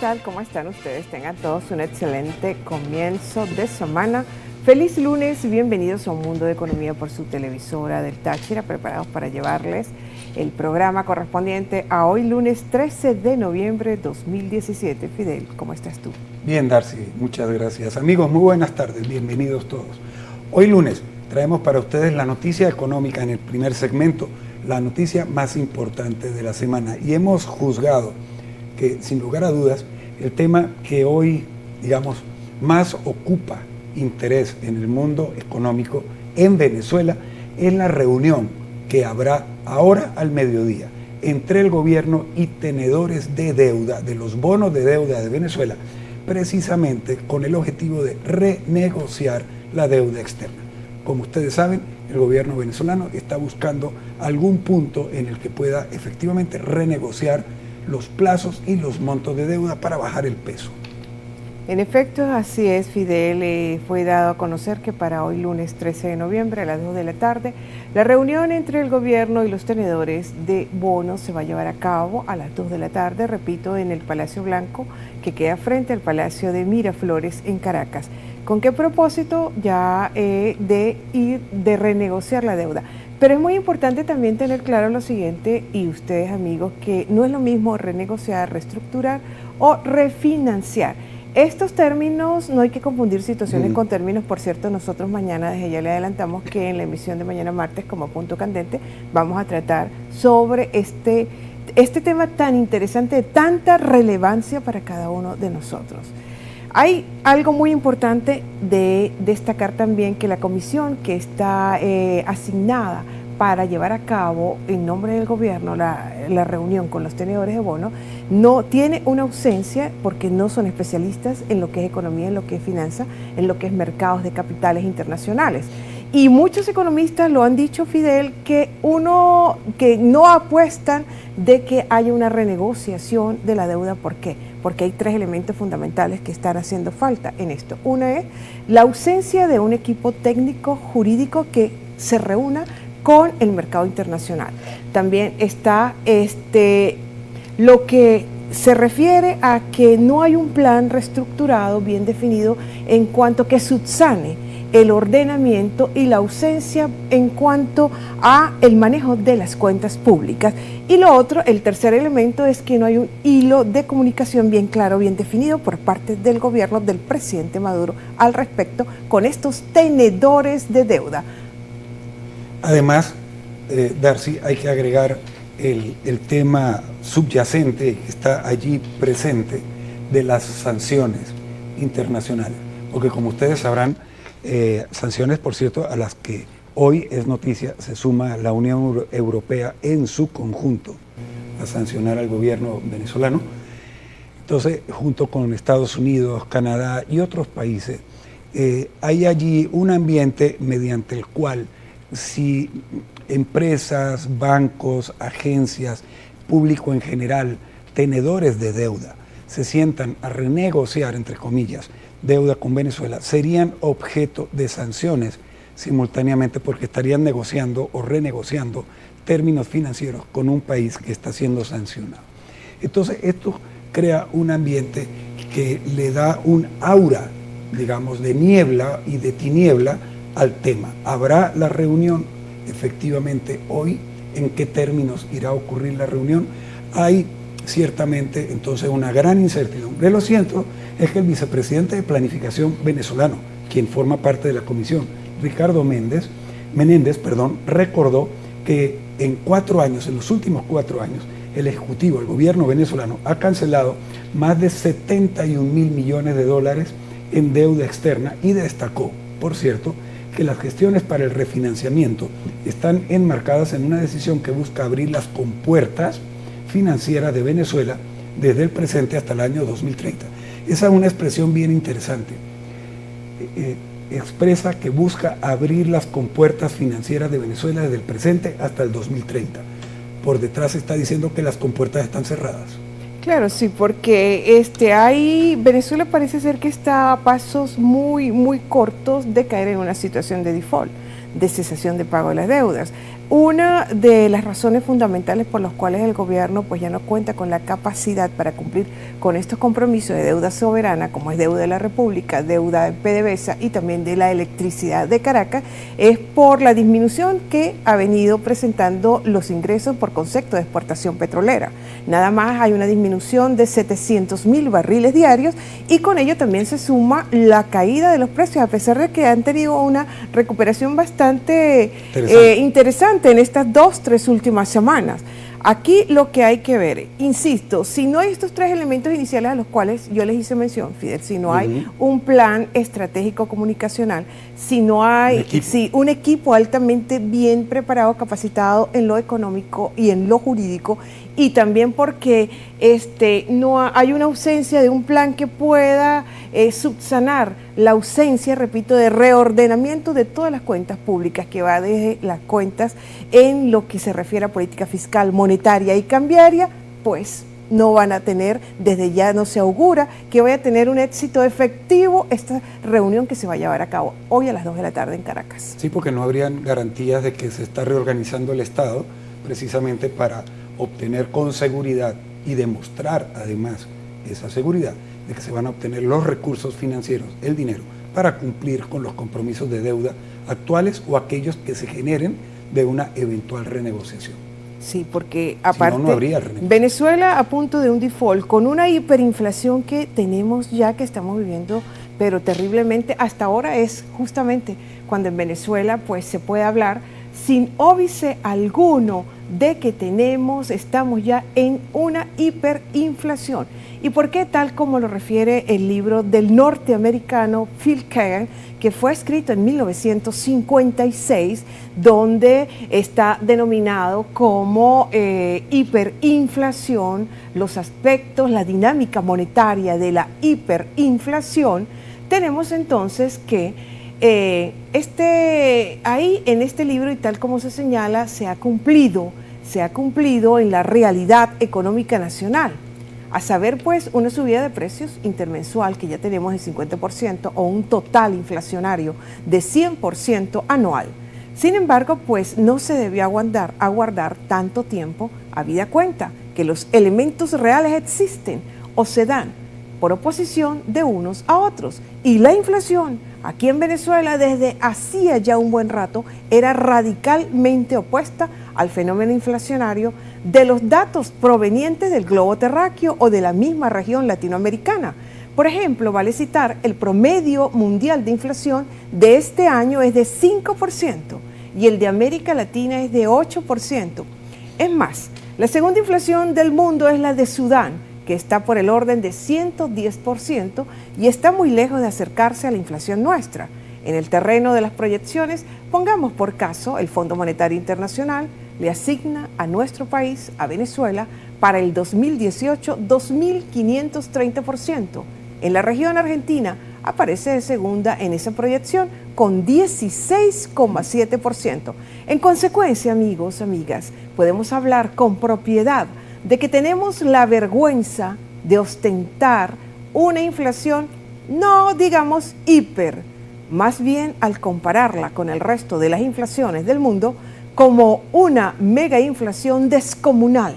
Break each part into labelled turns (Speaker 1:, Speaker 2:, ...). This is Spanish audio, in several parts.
Speaker 1: tal? ¿Cómo están ustedes? Tengan todos un excelente comienzo de semana. Feliz lunes y bienvenidos a Un Mundo de Economía por su televisora del Táchira, preparados para llevarles el programa correspondiente a hoy lunes 13 de noviembre de 2017. Fidel, ¿cómo estás tú?
Speaker 2: Bien, Darcy, muchas gracias. Amigos, muy buenas tardes, bienvenidos todos. Hoy lunes traemos para ustedes la noticia económica en el primer segmento, la noticia más importante de la semana, y hemos juzgado que, sin lugar a dudas, el tema que hoy, digamos, más ocupa interés en el mundo económico en Venezuela es la reunión que habrá ahora al mediodía entre el gobierno y tenedores de deuda, de los bonos de deuda de Venezuela, precisamente con el objetivo de renegociar la deuda externa. Como ustedes saben, el gobierno venezolano está buscando algún punto en el que pueda efectivamente renegociar los plazos y los montos de deuda para bajar el peso.
Speaker 1: En efecto, así es, Fidel. Fue dado a conocer que para hoy lunes 13 de noviembre a las 2 de la tarde, la reunión entre el gobierno y los tenedores de bonos se va a llevar a cabo a las 2 de la tarde, repito, en el Palacio Blanco, que queda frente al Palacio de Miraflores en Caracas. ¿Con qué propósito? Ya de renegociar la deuda. Pero es muy importante también tener claro lo siguiente, y ustedes amigos, que no es lo mismo renegociar, reestructurar o refinanciar. Estos términos no hay que confundir situaciones con términos. Por cierto, nosotros mañana, desde ya le adelantamos que en la emisión de mañana martes como punto candente vamos a tratar sobre este tema tan interesante, de tanta relevancia para cada uno de nosotros. Hay algo muy importante de destacar también, que la comisión que está asignada para llevar a cabo en nombre del gobierno la reunión con los tenedores de bonos no tiene una ausencia, porque no son especialistas en lo que es economía, en lo que es finanzas, en lo que es mercados de capitales internacionales. Y muchos economistas lo han dicho, Fidel, que no apuestan de que haya una renegociación de la deuda. ¿Por qué? Porque hay tres elementos fundamentales que están haciendo falta en esto. Una es la ausencia de un equipo técnico jurídico que se reúna con el mercado internacional. También está lo que se refiere a que no hay un plan reestructurado bien definido en cuanto que subsane el ordenamiento y la ausencia en cuanto a el manejo de las cuentas públicas. Y lo otro, el tercer elemento, es que no hay un hilo de comunicación bien claro, bien definido por parte del gobierno del presidente Maduro al respecto con estos tenedores de deuda.
Speaker 2: Además, Darcy, hay que agregar el tema subyacente que está allí presente de las sanciones internacionales, porque como ustedes sabrán, sanciones, por cierto, a las que hoy es noticia, se suma la Unión Europea en su conjunto a sancionar al gobierno venezolano. Entonces, junto con Estados Unidos, Canadá y otros países, hay allí un ambiente mediante el cual, si empresas, bancos, agencias, público en general, tenedores de deuda, se sientan a renegociar, entre comillas, deuda con Venezuela, serían objeto de sanciones simultáneamente, porque estarían negociando o renegociando términos financieros con un país que está siendo sancionado. Entonces, esto crea un ambiente que le da un aura, digamos, de niebla y de tiniebla al tema. ¿Habrá la reunión efectivamente hoy? ¿En qué términos irá a ocurrir la reunión? Hay ciertamente entonces una gran incertidumbre. Lo cierto es que el vicepresidente de Planificación venezolano, quien forma parte de la comisión, Ricardo Menéndez, recordó que en los últimos 4 años, el Ejecutivo, el gobierno venezolano, ha cancelado más de 71 mil millones de dólares en deuda externa, y destacó, por cierto, que las gestiones para el refinanciamiento están enmarcadas en una decisión que busca abrir las compuertas financieras de Venezuela desde el presente hasta el año 2030. Esa es una expresión bien interesante. Expresa que busca abrir las compuertas financieras de Venezuela desde el presente hasta el 2030. Por detrás está diciendo que las compuertas están cerradas.
Speaker 1: Claro, sí, porque Venezuela parece ser que está a pasos muy, muy cortos de caer en una situación de default, de cesación de pago de las deudas. Una de las razones fundamentales por las cuales el gobierno pues ya no cuenta con la capacidad para cumplir con estos compromisos de deuda soberana, como es deuda de la República, deuda de PDVSA y también de la electricidad de Caracas, es por la disminución que ha venido presentando los ingresos por concepto de exportación petrolera. Nada más hay una disminución de 700.000 barriles diarios y con ello también se suma la caída de los precios, a pesar de que han tenido una recuperación bastante interesante en estas 2-3 últimas semanas. Aquí lo que hay que ver, insisto, si no hay estos tres elementos iniciales a los cuales yo les hice mención, Fidel, si no hay un plan estratégico comunicacional, si no hay un equipo altamente bien preparado, capacitado en lo económico y en lo jurídico, y también porque no hay una ausencia de un plan que pueda subsanar la ausencia, repito, de reordenamiento de todas las cuentas públicas, que va desde las cuentas en lo que se refiere a política fiscal, monetaria y cambiaria, pues no van a tener, desde ya no se augura que vaya a tener un éxito efectivo esta reunión que se va a llevar a cabo hoy a las 2 de la tarde en Caracas.
Speaker 2: Sí, porque no habrían garantías de que se está reorganizando el Estado precisamente para obtener con seguridad y demostrar además esa seguridad de que se van a obtener los recursos financieros, el dinero, para cumplir con los compromisos de deuda actuales o aquellos que se generen de una eventual renegociación.
Speaker 1: Sí, porque aparte,
Speaker 2: si no, no habría renegociación.
Speaker 1: Venezuela a punto de un default, con una hiperinflación que tenemos ya, que estamos viviendo, pero terriblemente, hasta ahora es justamente cuando en Venezuela pues se puede hablar sin óbice alguno de que estamos ya en una hiperinflación. ¿Y por qué? Tal como lo refiere el libro del norteamericano Phil Kagan, que fue escrito en 1956, donde está denominado como hiperinflación, los aspectos, la dinámica monetaria de la hiperinflación. Tenemos entonces que ahí en este libro, y tal como se señala, se ha cumplido en la realidad económica nacional. A saber, pues, una subida de precios intermensual que ya tenemos del 50% o un total inflacionario de 100% anual. Sin embargo, pues no se debió aguardar tanto tiempo, habida cuenta que los elementos reales existen o se dan por oposición de unos a otros. Y la inflación aquí en Venezuela desde hacía ya un buen rato era radicalmente opuesta al fenómeno inflacionario de los datos provenientes del globo terráqueo o de la misma región latinoamericana. Por ejemplo, vale citar, el promedio mundial de inflación de este año es de 5% y el de América Latina es de 8%. Es más, la segunda inflación del mundo es la de Sudán, que está por el orden de 110% y está muy lejos de acercarse a la inflación nuestra. En el terreno de las proyecciones, pongamos por caso, el Fondo Monetario Internacional le asigna a nuestro país, a Venezuela, para el 2018, 2.530%. En la región argentina aparece de segunda en esa proyección con 16,7%. En consecuencia, amigos, amigas, podemos hablar con propiedad de que tenemos la vergüenza de ostentar una inflación, no digamos hiper, más bien al compararla con el resto de las inflaciones del mundo, como una mega inflación descomunal,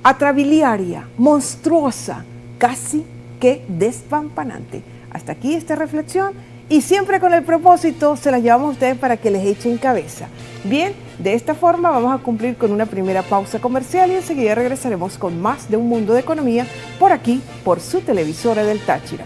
Speaker 1: atrabiliaria, monstruosa, casi que despampanante. Hasta aquí esta reflexión y siempre con el propósito se las llevamos a ustedes para que les echen cabeza. Bien, de esta forma vamos a cumplir con una primera pausa comercial y enseguida regresaremos con más de Un Mundo de Economía por aquí, por su televisora del Táchira.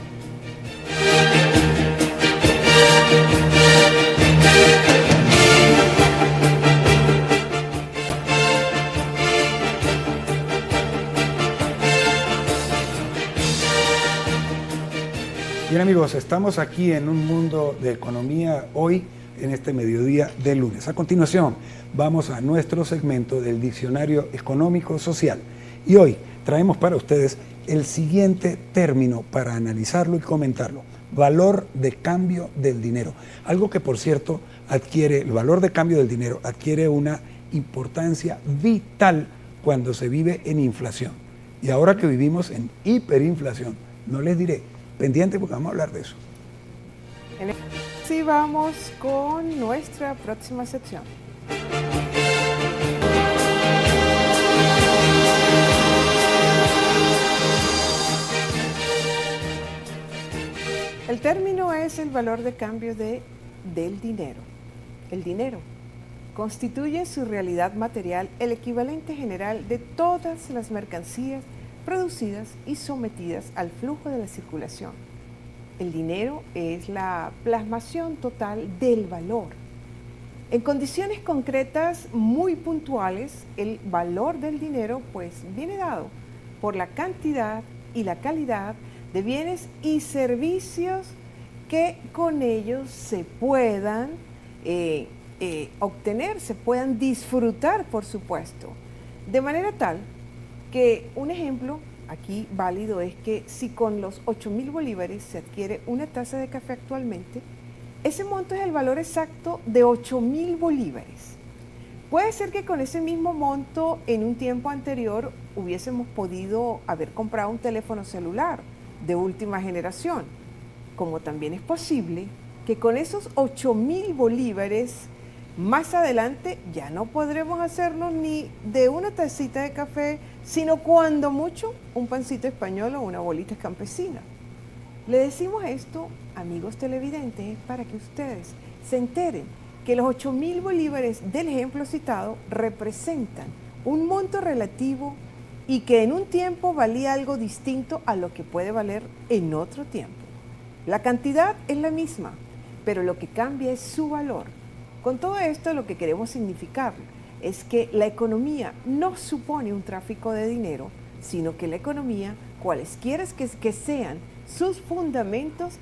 Speaker 2: Bien amigos, estamos aquí en Un Mundo de Economía hoy en este mediodía de lunes. A continuación vamos a nuestro segmento del Diccionario Económico Social y hoy traemos para ustedes el siguiente término para analizarlo y comentarlo: valor de cambio del dinero. Algo que por cierto el valor de cambio del dinero adquiere una importancia vital cuando se vive en inflación. Y ahora que vivimos en hiperinflación, no les diré, pendiente porque vamos a hablar de eso.
Speaker 1: Sí, vamos con nuestra próxima sección. El término es el valor de cambio del dinero. El dinero constituye en su realidad material el equivalente general de todas las mercancías producidas y sometidas al flujo de la circulación. El dinero es la plasmación total del valor. En condiciones concretas muy puntuales, el valor del dinero pues viene dado por la cantidad y la calidad de bienes y servicios que con ellos se puedan obtener, se puedan disfrutar, por supuesto. De manera tal que un ejemplo aquí válido es que si con los 8.000 bolívares se adquiere una taza de café actualmente, ese monto es el valor exacto de 8.000 bolívares. Puede ser que con ese mismo monto en un tiempo anterior hubiésemos podido haber comprado un teléfono celular de última generación, como también es posible que con esos 8.000 bolívares más adelante ya no podremos hacernos ni de una tacita de café, sino cuando mucho un pancito español o una bolita campesina. Le decimos esto, amigos televidentes, para que ustedes se enteren que los 8.000 bolívares del ejemplo citado representan un monto relativo y que en un tiempo valía algo distinto a lo que puede valer en otro tiempo. La cantidad es la misma, pero lo que cambia es su valor. Con todo esto, lo que queremos significar es que la economía no supone un tráfico de dinero, sino que la economía, cualesquiera que sean sus fundamentos,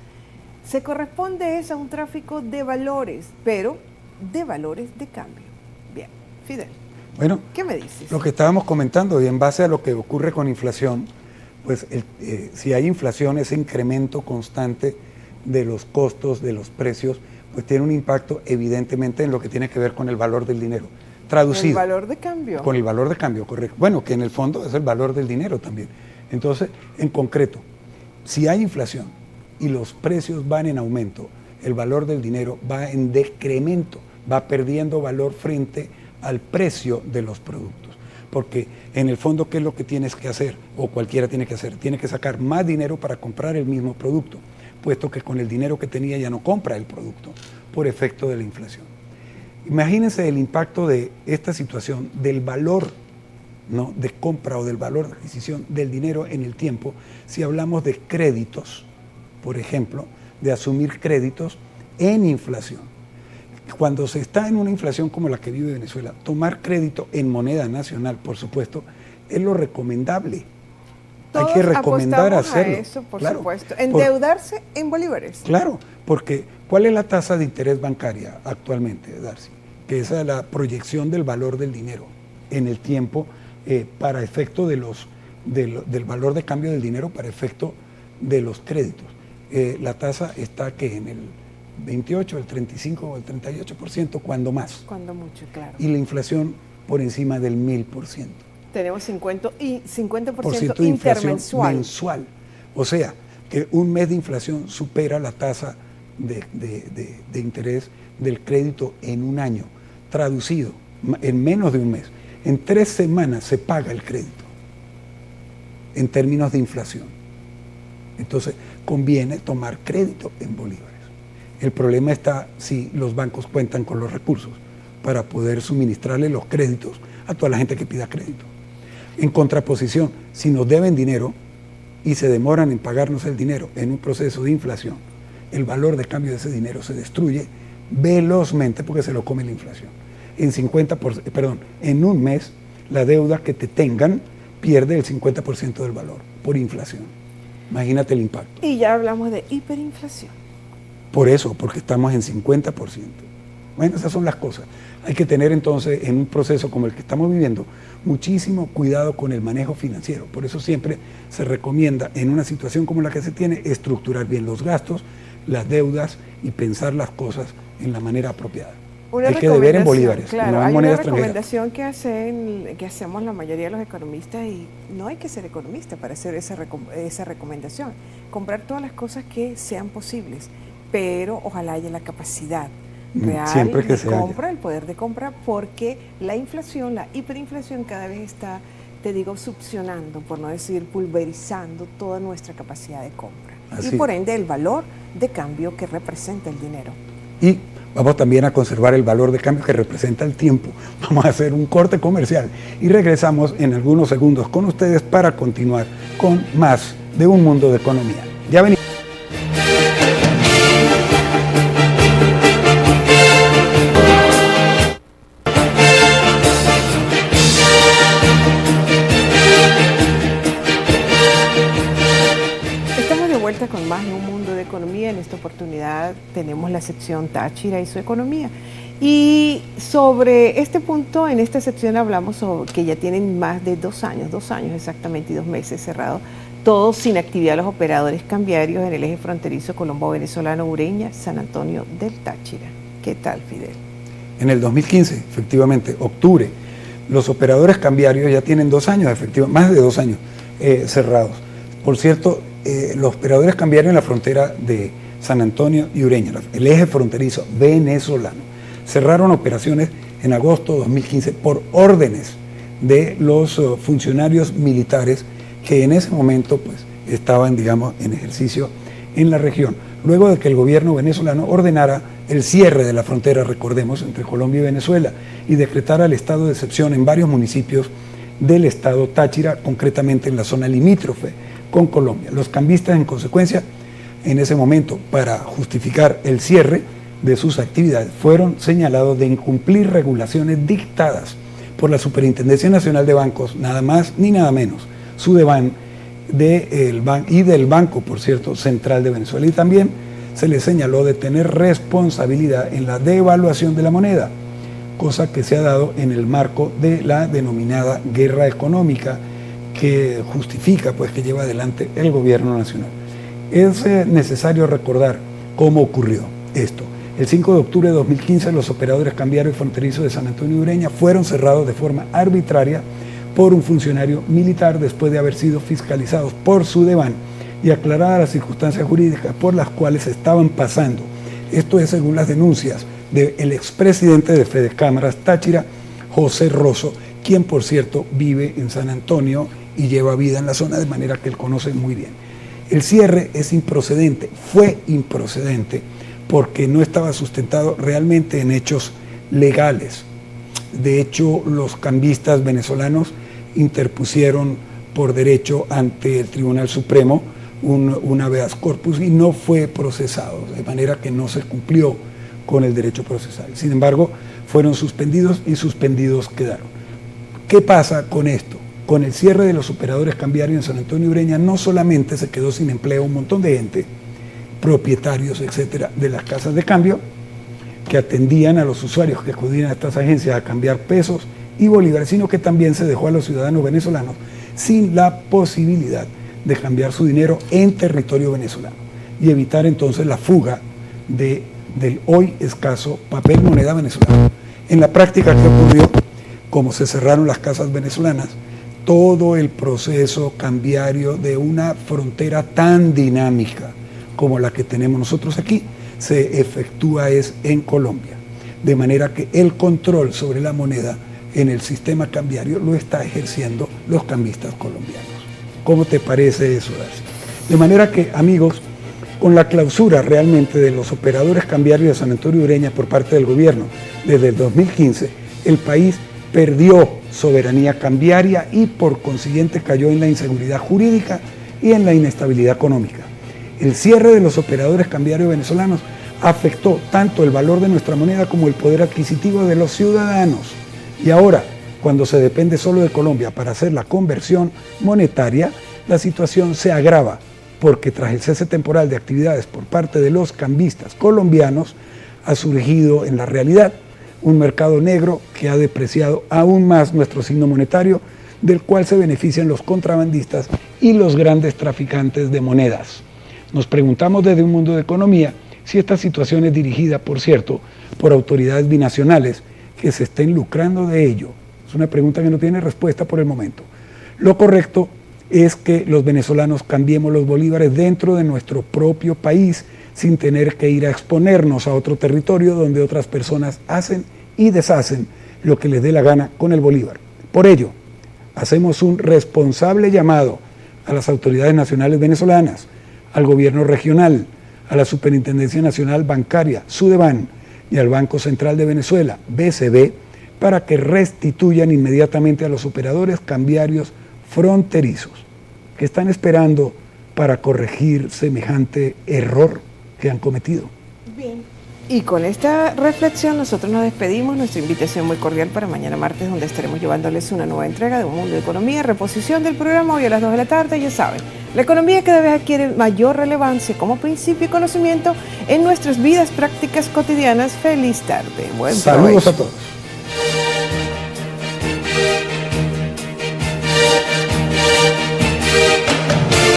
Speaker 1: se corresponde a un tráfico de valores, pero de valores de cambio. Bien, Fidel,
Speaker 2: bueno,
Speaker 1: ¿qué me dices?
Speaker 2: Lo que estábamos comentando, y en base a lo que ocurre con inflación, pues si hay inflación, ese incremento constante de los costos, de los precios, pues tiene un impacto evidentemente en lo que tiene que ver con el valor del dinero. Traducido.
Speaker 1: El valor de cambio.
Speaker 2: Con el valor de cambio, correcto. Bueno, que en el fondo es el valor del dinero también. Entonces, en concreto, si hay inflación y los precios van en aumento, el valor del dinero va en decremento, va perdiendo valor frente al precio de los productos. Porque en el fondo, ¿qué es lo que tienes que hacer? O cualquiera tiene que hacer. Tiene que sacar más dinero para comprar el mismo producto, puesto que con el dinero que tenía ya no compra el producto por efecto de la inflación. Imagínense el impacto de esta situación, del valor, ¿no?, de compra o del valor de adquisición del dinero en el tiempo, si hablamos de créditos, por ejemplo, de asumir créditos en inflación. Cuando se está en una inflación como la que vive Venezuela, tomar crédito en moneda nacional, por supuesto, es lo recomendable.
Speaker 1: Todos
Speaker 2: hay que recomendar hacerlo.
Speaker 1: A eso, por
Speaker 2: claro,
Speaker 1: supuesto. Endeudarse en bolívares.
Speaker 2: Claro, porque ¿cuál es la tasa de interés bancaria actualmente, Darcy? Que esa es la proyección del valor del dinero en el tiempo para efecto del valor de cambio del dinero para efecto de los créditos. La tasa está que en el 28, el 35 o el 38%, cuando más.
Speaker 1: Cuando mucho, claro.
Speaker 2: Y la inflación por encima del 1000%.
Speaker 1: Tenemos 50%
Speaker 2: de inflación
Speaker 1: intermensual.
Speaker 2: Mensual. O sea, que un mes de inflación supera la tasa de interés del crédito en un año. Traducido, en menos de un mes. En 3 semanas se paga el crédito en términos de inflación. Entonces, conviene tomar crédito en bolívares. El problema está si los bancos cuentan con los recursos para poder suministrarle los créditos a toda la gente que pida crédito. En contraposición, si nos deben dinero y se demoran en pagarnos el dinero en un proceso de inflación, el valor de cambio de ese dinero se destruye velozmente porque se lo come la inflación. En un mes, la deuda que te tengan pierde el 50% del valor por inflación. Imagínate el impacto.
Speaker 1: Y ya hablamos de hiperinflación.
Speaker 2: Por eso, porque estamos en 50%. Bueno, esas son las cosas. Hay que tener entonces, en un proceso como el que estamos viviendo, muchísimo cuidado con el manejo financiero. Por eso siempre se recomienda, en una situación como la que se tiene, estructurar bien los gastos, las deudas y pensar las cosas en la manera apropiada. Hay que deber en bolívares,
Speaker 1: claro,
Speaker 2: no en
Speaker 1: hay
Speaker 2: moneda
Speaker 1: una
Speaker 2: extranjera.
Speaker 1: recomendación que hacemos la mayoría de los economistas, y no hay que ser economista para hacer esa recomendación. Comprar todas las cosas que sean posibles, pero ojalá haya la capacidad real de compra, el poder de compra, porque la inflación, la hiperinflación cada vez está te digo, succionando, por no decir pulverizando toda nuestra capacidad de compra.
Speaker 2: Así.
Speaker 1: Y por ende el valor de cambio que representa el dinero.
Speaker 2: Y vamos también a conservar el valor de cambio que representa el tiempo. Vamos a hacer un corte comercial y regresamos en algunos segundos con ustedes para continuar con más de Un Mundo de Economía. Ya venimos.
Speaker 1: Con más de Un Mundo de Economía. En esta oportunidad tenemos la sección Táchira y su economía. Y sobre este punto, en esta sección hablamos sobre que ya tienen más de 2 años exactamente y 2 meses cerrados, todos sin actividad los operadores cambiarios en el eje fronterizo colombo-venezolano Ureña, San Antonio del Táchira. ¿Qué tal, Fidel?
Speaker 2: En el 2015, efectivamente, octubre, los operadores cambiarios ya tienen 2 años, efectivamente, más de 2 años cerrados. Por cierto, los operadores cambiarios en la frontera de San Antonio y Ureña, el eje fronterizo venezolano, cerraron operaciones en agosto de 2015 por órdenes de los funcionarios militares que en ese momento pues, estaban, digamos, en ejercicio en la región, luego de que el gobierno venezolano ordenara el cierre de la frontera, recordemos, entre Colombia y Venezuela, y decretara el estado de excepción en varios municipios del estado Táchira, concretamente en la zona limítrofe con Colombia. Los cambistas, en consecuencia, en ese momento, para justificar el cierre de sus actividades, fueron señalados de incumplir regulaciones dictadas por la Superintendencia Nacional de Bancos, nada más ni nada menos, Sudeban, y del Banco, por cierto, Central de Venezuela. Y también se les señaló de tener responsabilidad en la devaluación de la moneda, cosa que se ha dado en el marco de la denominada guerra económica, que justifica pues que lleva adelante el gobierno nacional. Es necesario recordar cómo ocurrió esto. El 5 de octubre de 2015 los operadores cambiarios fronterizos de San Antonio y Ureña fueron cerrados de forma arbitraria por un funcionario militar después de haber sido fiscalizados por Sudeban y aclaradas las circunstancias jurídicas por las cuales estaban pasando. Esto es según las denuncias del expresidente de Fedecámaras Táchira, José Rosso, quien por cierto vive en San Antonio y lleva vida en la zona, de manera que él conoce muy bien. El cierre es improcedente, fue improcedente, porque no estaba sustentado realmente en hechos legales. De hecho, los cambistas venezolanos interpusieron por derecho ante el Tribunal Supremo un habeas corpus y no fue procesado, de manera que no se cumplió con el derecho procesal. Sin embargo, fueron suspendidos y suspendidos quedaron. ¿Qué pasa con esto? Con el cierre de los operadores cambiarios en San Antonio y Ureña, no solamente se quedó sin empleo un montón de gente, propietarios, etcétera, de las casas de cambio, que atendían a los usuarios que acudían a estas agencias a cambiar pesos y bolívares, sino que también se dejó a los ciudadanos venezolanos sin la posibilidad de cambiar su dinero en territorio venezolano y evitar entonces la fuga del hoy escaso papel moneda venezolano. En la práctica, ¿qué ocurrió? Como se cerraron las casas venezolanas, todo el proceso cambiario de una frontera tan dinámica como la que tenemos nosotros aquí, se efectúa en Colombia. De manera que el control sobre la moneda en el sistema cambiario lo está ejerciendo los cambistas colombianos. ¿Cómo te parece eso, Darcy? De manera que, amigos, con la clausura realmente de los operadores cambiarios de San Antonio y Ureña por parte del gobierno desde el 2015, el país perdió soberanía cambiaria y por consiguiente cayó en la inseguridad jurídica y en la inestabilidad económica. El cierre de los operadores cambiarios venezolanos afectó tanto el valor de nuestra moneda como el poder adquisitivo de los ciudadanos. Y ahora, cuando se depende solo de Colombia para hacer la conversión monetaria, la situación se agrava, porque tras el cese temporal de actividades por parte de los cambistas colombianos, ha surgido en la realidad un mercado negro que ha depreciado aún más nuestro signo monetario, del cual se benefician los contrabandistas y los grandes traficantes de monedas. Nos preguntamos desde Un Mundo de Economía si esta situación es dirigida, por cierto, por autoridades binacionales que se estén lucrando de ello. Es una pregunta que no tiene respuesta por el momento. Lo correcto es que los venezolanos cambiemos los bolívares dentro de nuestro propio país sin tener que ir a exponernos a otro territorio donde otras personas hacen y deshacen lo que les dé la gana con el bolívar. Por ello, hacemos un responsable llamado a las autoridades nacionales venezolanas, al gobierno regional, a la Superintendencia Nacional Bancaria, Sudeban, y al Banco Central de Venezuela, BCB, para que restituyan inmediatamente a los operadores cambiarios fronterizos que están esperando para corregir semejante error que han cometido.
Speaker 1: Bien. Y con esta reflexión nosotros nos despedimos. Nuestra invitación muy cordial para mañana martes, donde estaremos llevándoles una nueva entrega de Un Mundo de Economía, reposición del programa hoy a las 2 de la tarde. Ya saben, la economía cada vez adquiere mayor relevancia como principio y conocimiento en nuestras vidas prácticas cotidianas. Feliz tarde. Buen
Speaker 2: Saludos
Speaker 1: provecho
Speaker 2: a todos.